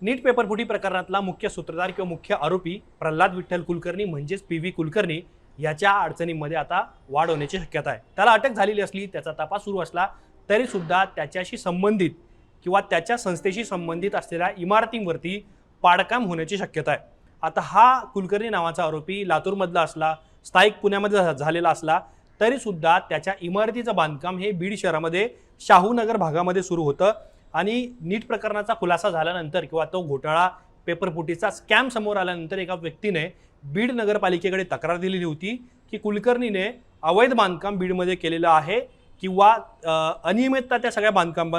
नीट पेपरफुटी प्रकरणातला मुख्य सूत्रधार किंवा मुख्य आरोपी प्रल्हाद विठ्ठल कुलकर्णी म्हणजेच पी.व्ही. कुलकर्णी याच्या अडचणींमध्ये आता वाढ होण्याची शक्यता आहे। त्याला अटक झालेली असली, त्याचा तपास सुरू असला तरी सुद्धा त्याच्याशी संबंधित किंवा त्याच्या संस्थेशी संबंधित असलेल्या इमारतींवरती पाडकाम होण्याची शक्यता आहे। आता हा कुलकर्णी नावाचा आरोपी लातूरमधला असला, स्थायिक पुण्यामध्ये झालेला असला तरी सुद्धा त्याच्या इमारतीचं बांधकाम हे बीड शहरामध्ये शाहूनगर भागामध्ये सुरू होतं आणि नीट प्रकरणाचा खुलासा झाल्यानंतर किंवा तो घोटाळा पेपरफुटीचा स्कॅम समोर आल्यानंतर एका व्यक्तीने बीड नगरपालिकेकडे तक्रार दिलेली होती की कुलकर्णीने अवैध बांधकाम बीडमध्ये केलेलं आहे किंवा अनियमितता त्या सगळ्या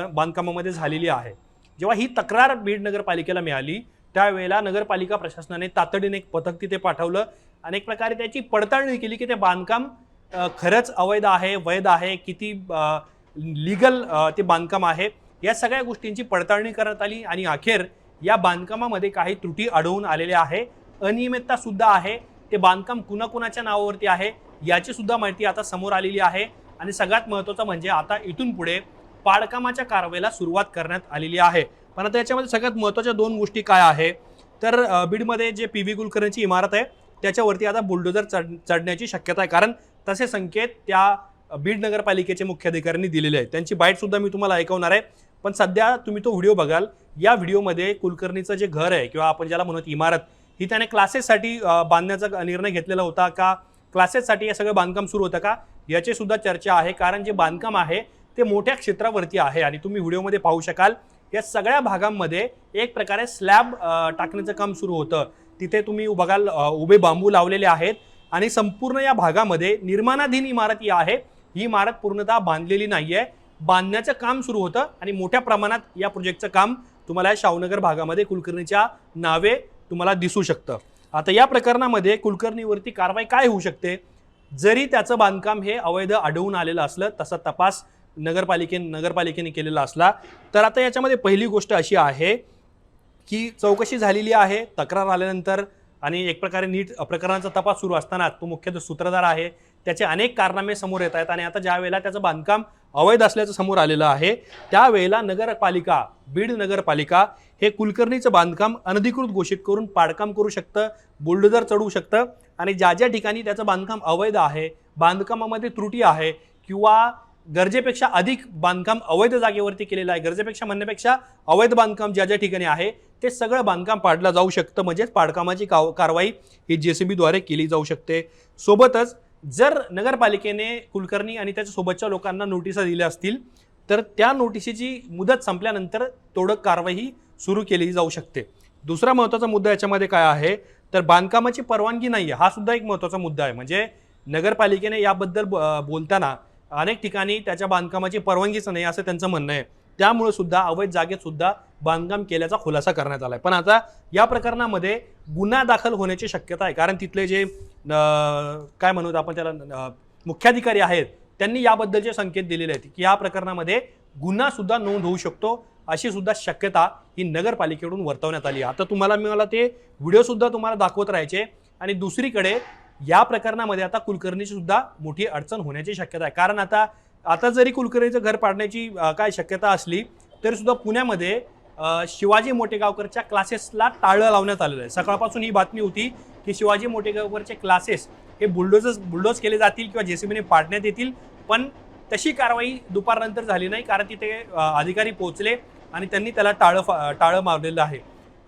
बांधकामामध्ये झालेली आहे। जेव्हा ही तक्रार बीड नगरपालिकेला मिळाली त्यावेळेला नगरपालिका प्रशासनाने तातडीने एक पथक तिथे पाठवलं आणि एक प्रकारे त्याची पडताळणी केली की ते बांधकाम खरंच अवैध आहे, वैध आहे, किती लीगल ते बांधकाम आहे, या सगळ्या गोष्टींची पडताळणी करण्यात आली आणि अखेर या बांधकामामध्ये काही त्रुटी आढळून आलेल्या आहे, अनियमितता सुद्धा आहे, ते बांधकाम कुणाकुणाच्या नावावरती आहे याची सुद्धा माहिती आता समोर आलेली आहे आणि सगळ्यात महत्त्वाचं म्हणजे आता इथून पुढे पाडकामाच्या कारवाईला सुरुवात करण्यात आलेली आहे। पण आता याच्यामध्ये सगळ्यात महत्त्वाच्या दोन गोष्टी काय आहे तर बीडमध्ये जे पी.व्ही. कुलकर्णीची इमारत आहे त्याच्यावरती आता बुलडोजर चढण्याची शक्यता आहे, कारण तसे संकेत त्या बीड नगरपालिकेचे मुख्याधिकाऱ्यांनी दिलेले आहेत। त्यांची बाईट सुद्धा मी तुम्हाला ऐकवणार आहे, पण सध्या तुम्ही तो व्हिडिओ बघाल। या व्हिडिओमध्ये कुलकर्णीचं जे घर आहे किंवा आपण ज्याला म्हणत इमारत ही त्याने क्लासेससाठी बांधण्याचा निर्णय घेतलेला होता का, क्लासेससाठी हे सगळं बांधकाम सुरू होतं का, याची सुद्धा चर्चा आहे, कारण जे बांधकाम आहे ते मोठ्या क्षेत्रावरती आहे आणि तुम्ही व्हिडिओमध्ये पाहू शकाल या सगळ्या भागांमध्ये एक प्रकारे स्लॅब टाकण्याचं काम सुरू होतं। तिथे तुम्ही बघाल उभे बांबू लावलेले आहेत आणि संपूर्ण या भागामध्ये निर्माणाधीन इमारत ही आहे, ही इमारत पूर्णतः बांधलेली नाहीये, बांधण्याचं काम सुरू होतं आणि मोठ्या प्रमाणात या प्रोजेक्टचं काम तुम्हाला शाहूनगर भागामध्ये कुलकर्णीच्या नावे तुम्हाला दिसू शकतं। आता या प्रकरणामध्ये कुलकर्णीवरती कारवाई काय होऊ शकते, जरी त्याचं बांधकाम हे अवैध आढळून आलेलं असलं, तसा तपास नगरपालिकेने केलेला असला तर आता याच्यामध्ये पहिली गोष्ट अशी आहे की चौकशी झालेली आहे, तक्रार आल्यानंतर आणि एक प्रकारे नीट प्रकरणाचा तपास सुरू असताना तो मुख्य सूत्रधार आहे, त्याचे अनेक कारनामे समोर येत आहेत आणि आता ज्या वेळेला त्याचं बांधकाम अवैध असल्याचं समोर आलेलं आहे त्यावेळेला नगरपालिका, बीड नगरपालिका हे कुलकर्णीचं बांधकाम अनधिकृत घोषित करून पाडकाम करू शकतं, बुलडोजर चढवू शकतं आणि ज्या ज्या ठिकाणी त्याचं बांधकाम अवैध आहे, बांधकामामध्ये त्रुटी आहे किंवा गरजेपेक्षा अधिक बांधकाम अवैध जागेवरती केलेलं आहे, गरजेपेक्षा म्हणण्यापेक्षा अवैध बांधकाम ज्या ज्या ठिकाणी आहे ते सगळं बांधकाम पाडलं जाऊ शकतं, म्हणजेच पाडकामाची कारवाई ही JCB द्वारे केली जाऊ शकते। सोबतच जर नगरपालिकेने कुलकर्णी आणि त्याच्या सोबतच्या लोकांना नोटिसा दिल्या असतील तर त्या नोटिशीची मुदत संपल्यानंतर तोडक कारवाई ही सुरू केली जाऊ शकते। दुसरा महत्त्वाचा मुद्दा याच्यामध्ये काय आहे तर बांधकामाची परवानगी नाही आहे, हा सुद्धा एक महत्त्वाचा मुद्दा आहे। म्हणजे नगरपालिकेने याबद्दल बोलताना अनेक ठिकाणी त्याच्या बांधकामाची परवानगीच नाही असं त्यांचं म्हणणं आहे, त्यामुळे सुद्धा अवैध जागेत सुद्धा बांधकाम केल्याचा खुलासा करण्यात आलाय। पण आता या प्रकरणामध्ये गुन्हा दाखल होण्याची शक्यता आहे, कारण तिथले जे काय म्हणूत आपण त्याला मुख्याधिकारी आहेत त्यांनी याबद्दलचे संकेत दिलेले आहेत की या प्रकरणामध्ये गुन्हा सुद्धा नोंद होऊ शकतो, अशी सुद्धा शक्यता ही नगरपालिकेकडून वर्तवण्यात आली। आता मला ते व्हिडिओ सुद्धा तुम्हाला दाखवत राहायचे आणि दुसरीकडे या प्रकरणामध्ये आता कुलकर्णीची सुद्धा मोठी अडचण होण्याची शक्यता आहे, कारण आता जरी कुलकर्णीचं घर पाडण्याची काय शक्यता असली तरी सुद्धा पुण्यामध्ये शिवाजी मोटेगावकरच्या क्लासेसला टाळं लावण्यात आलेलं आहे। सकाळपासून ही बातमी होती की शिवाजी मोटेगावकरचे क्लासेस हे बुलडोज केले जातील किंवा JCBने पाडण्यात येतील, पण तशी कारवाई दुपारनंतर झाली नाही, कारण तिथे अधिकारी पोहोचले आणि त्यांनी त्याला टाळं मारलेलं आहे।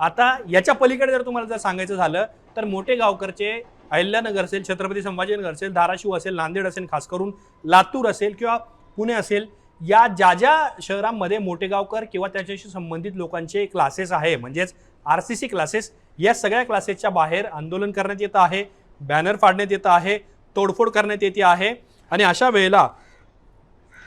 आता याच्या पलीकडे जर तुम्हाला जर सांगायचं झालं तर मोटेगावकरचे अहिल्यानगर असेल, छत्रपती संभाजीनगर असेल, धाराशिव असेल, नांदेड असेल, खास करून लातूर असेल किंवा पुणे असेल, या ज्या शहरांमध्ये मोटेगावकर किंवा त्याच्याशी संबंधित लोकांचे क्लासेस आहे, म्हणजेच RCC क्लासेस, या सगळ्या क्लासेसच्या बाहेर आंदोलन करण्यात येतं आहे, बॅनर फाडण्यात येतं आहे, तोडफोड करण्यात येते आहे आणि अशा वेळेला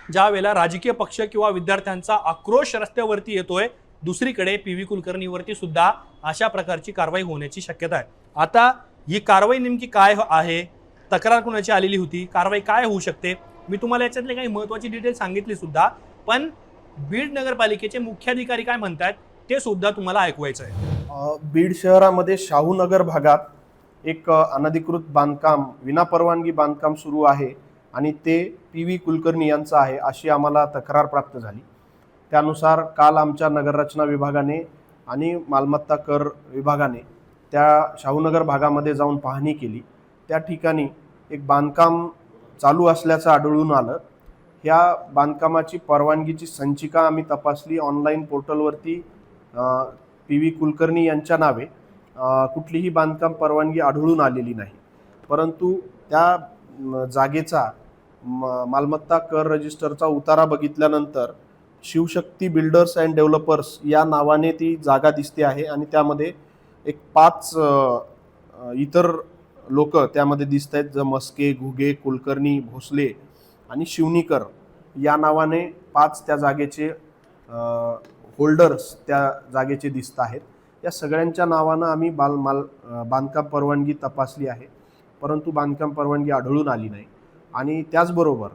ज्या वेळेला राजकीय पक्ष किंवा विद्यार्थ्यांचा आक्रोश रस्त्यावरती येतोय, दुसरीकडे पी.व्ही. कुलकर्णीवरती सुद्धा अशा प्रकारची कारवाई होण्याची शक्यता आहे। आता ही कारवाई नेमकी काय आहे, तक्रार कोणाची आलेली होती, कारवाई काय होऊ शकते, मी तुम्हाला याच्यातले काही महत्त्वाची डिटेल सांगितली सुद्धा, पण बीड नगरपालिकेचे मुख्याधिकारी काय म्हणतात ते सुद्धा तुम्हाला ऐकवायचं आहे। बीड शहरामध्ये शाहूनगर भागात एक अनधिकृत बांधकाम, विनापरवानगी बांधकाम सुरू आहे आणि ते पी.व्ही. कुलकर्णी यांचं आहे अशी आम्हाला तक्रार प्राप्त झाली। त्यानुसार काल आमच्या नगररचना विभागाने आणि मालमत्ता कर विभागाने त्या शाहूनगर भागामध्ये जाऊन पाहणी केली. त्या ठिकाणी एक बांधकाम चालू असल्याचं आढळून आलं. ह्या बांधकामाची परवानगीची संचिका आम्ही तपासली. ऑनलाईन पोर्टलवरती PV कुलकर्णी यांच्या नावे कुठलीही बांधकाम परवानगी आढळून आलेली नाही. परंतु त्या जागेचा मालमत्ता कर रजिस्टरचा उतारा बघितल्यानंतर शिवशक्ती बिल्डर्स अँड डेव्हलपर्स या नावाने ती जागा दिसते आहे आणि त्यामध्ये एक 5 इतर लोक त्यामध्ये दिसत आहेत. मस्के, घुगे, कुलकर्णी, भोसले आणि शिवनीकर या नावाने 5 त्या जागेचे होल्डर्स त्या जागेचे दिसत आहेत. या सगळ्यांच्या नावानं आम्ही बांधकाम परवानगी तपासली आहे, परंतु बांधकाम परवानगी आढळून आली नाही. आणि त्याचबरोबर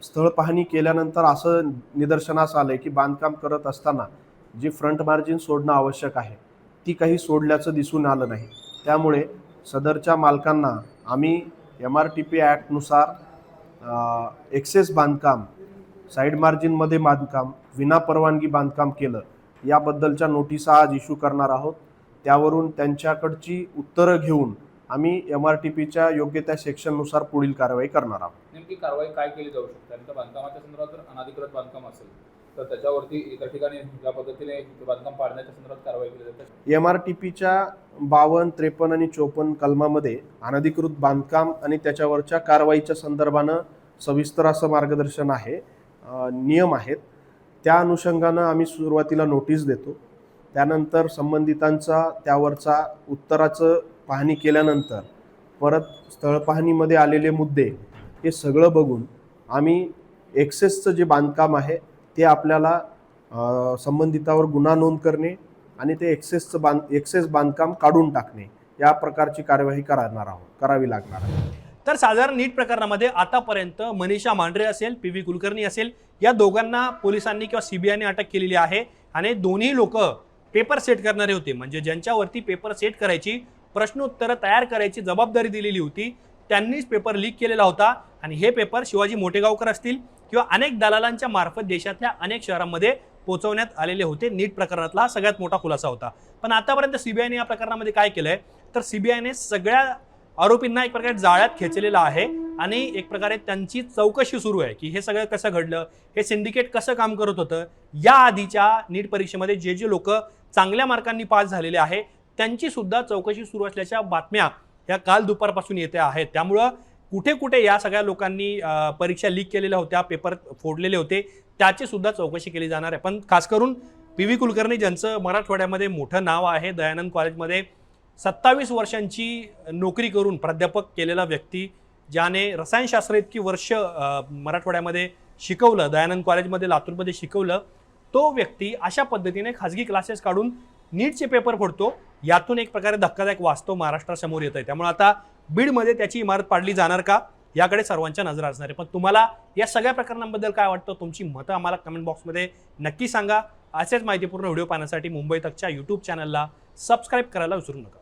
स्थळ पाहणी केल्यानंतर असं निदर्शनास आलं की बांधकाम करत असताना जे फ्रंट मार्जिन सोडणं आवश्यक आहे ती काही सोडल्याचं दिसून आलं नाही. त्यामुळे सदरच्या मालकांना आम्ही MRTP ॲक्टनुसार एक्सेस बांधकाम, साईड मार्जिनमध्ये बांधकाम, विना परवानगी बांधकाम केलं याबद्दलच्या नोटिसा आज इश्यू करणार आहोत. त्यावरून त्यांच्याकडची उत्तरं घेऊन आम्ही MRTPच्या योग्य त्या सेक्शननुसार पुढील कारवाई करणार आहोत. नेमकी कारवाई काय केली जाऊ शकते? आणि त्या बांधकामाच्या संदर्भात जर अनधिकृत बांधकाम असेल तर त्याच्यावरती इतर ठिकाणी ज्या पद्धतीने बांधकाम पाडण्याच्या संदर्भात कारवाई केली जाते? MRTPच्या 52, 53 आणि 54 कलमामध्ये अनधिकृत बांधकाम आणि त्याच्यावरच्या कारवाईच्या संदर्भानं सविस्तर असं मार्गदर्शन आहे, नियम आहेत. त्या अनुषंगानं आम्ही सुरुवातीला नोटीस देतो. त्यानंतर संबंधितांचा त्यावरचा उत्तराचं पाहणी केल्यानंतर परत स्थळ पाहणीमध्ये आलेले मुद्दे हे सगळं बघून आम्ही एक्सेसचं जे बांधकाम आहे ते आपल्याला संबंधितावर गुन्हा नोंद करणे आणि ते एक्सेस बांधकाम काढून टाकणे या प्रकारची कार्यवाही करावी लागणार आहे. तर साधारण नीट प्रकरणामध्ये आतापर्यंत मनीषा मांढरे असेल, PV कुलकर्णी असेल, या दोघांना पोलिसांनी किंवा CBIने अटक केलेली आहे. आणि दोन्ही लोक पेपर सेट करणारे होते, म्हणजे ज्यांच्यावरती पेपर सेट करायची, प्रश्नोत्तरं तयार करायची जबाबदारी दिलेली होती त्यांनीच पेपर लीक केलेला होता. आणि हे पेपर शिवाजी मोठेगावकर असतील किंवा अनेक दलालांच्या मार्फत देशातल्या अनेक शहरांमध्ये पोहोचवण्यात आलेले होते. नीट प्रकरणातला हा सगळ्यात मोठा खुलासा होता. पण आतापर्यंत CBIने या प्रकरणामध्ये काय केलंय तर CBIने सगळ्या आरोपींना एक प्रकारे जाळ्यात खेचलेलं आहे आणि एक प्रकारे त्यांची चौकशी सुरू आहे की हे सगळं कसं घडलं, हे सिंडिकेट कसं काम करत होतं. या आधीच्या नीट परीक्षेमध्ये जे लोक चांगल्या मार्कांनी पास झालेले आहे त्यांची सुद्धा चौकशी सुरू असल्याच्या बातम्या ह्या काल दुपारपासून येत्या आहेत. त्यामुळं कुठे कुठे या सगळ्या लोकांनी परीक्षा लीक केलेल्या होत्या, पेपर फोडलेले होते, त्याची सुद्धा चौकशी केली जाणार आहे. पण खास करून PV कुलकर्णी ज्यांचं मराठवाड्यामध्ये मोठं नाव आहे, दयानंद कॉलेजमध्ये 27 वर्षांची नोकरी करून प्राध्यापक केलेला व्यक्ती, ज्याने रसायनशास्त्र इतकी वर्ष मराठवाड्यामध्ये शिकवलं, दयानंद कॉलेजमध्ये लातूरमध्ये शिकवलं, तो व्यक्ती अशा पद्धतीने खाजगी क्लासेस काढून नीटचे पेपर फोडतो. यातून एक प्रकारे धक्कादायक वास्तव महाराष्ट्रासमोर येत आहे. त्यामुळे आता बीडमध्ये त्याची इमारत पाडली जाणार का याकडे सर्वांच्या नजर असणार आहे. पण तुम्हाला या सगळ्या प्रकरणांबद्दल काय वाटतं, तुमची मतं आम्हाला कमेंट बॉक्समध्ये नक्की सांगा. असेच माहितीपूर्ण व्हिडिओ पाहण्यासाठी मुंबई तकच्या YouTube चॅनलला सबस्क्राईब करायला विसरू नका.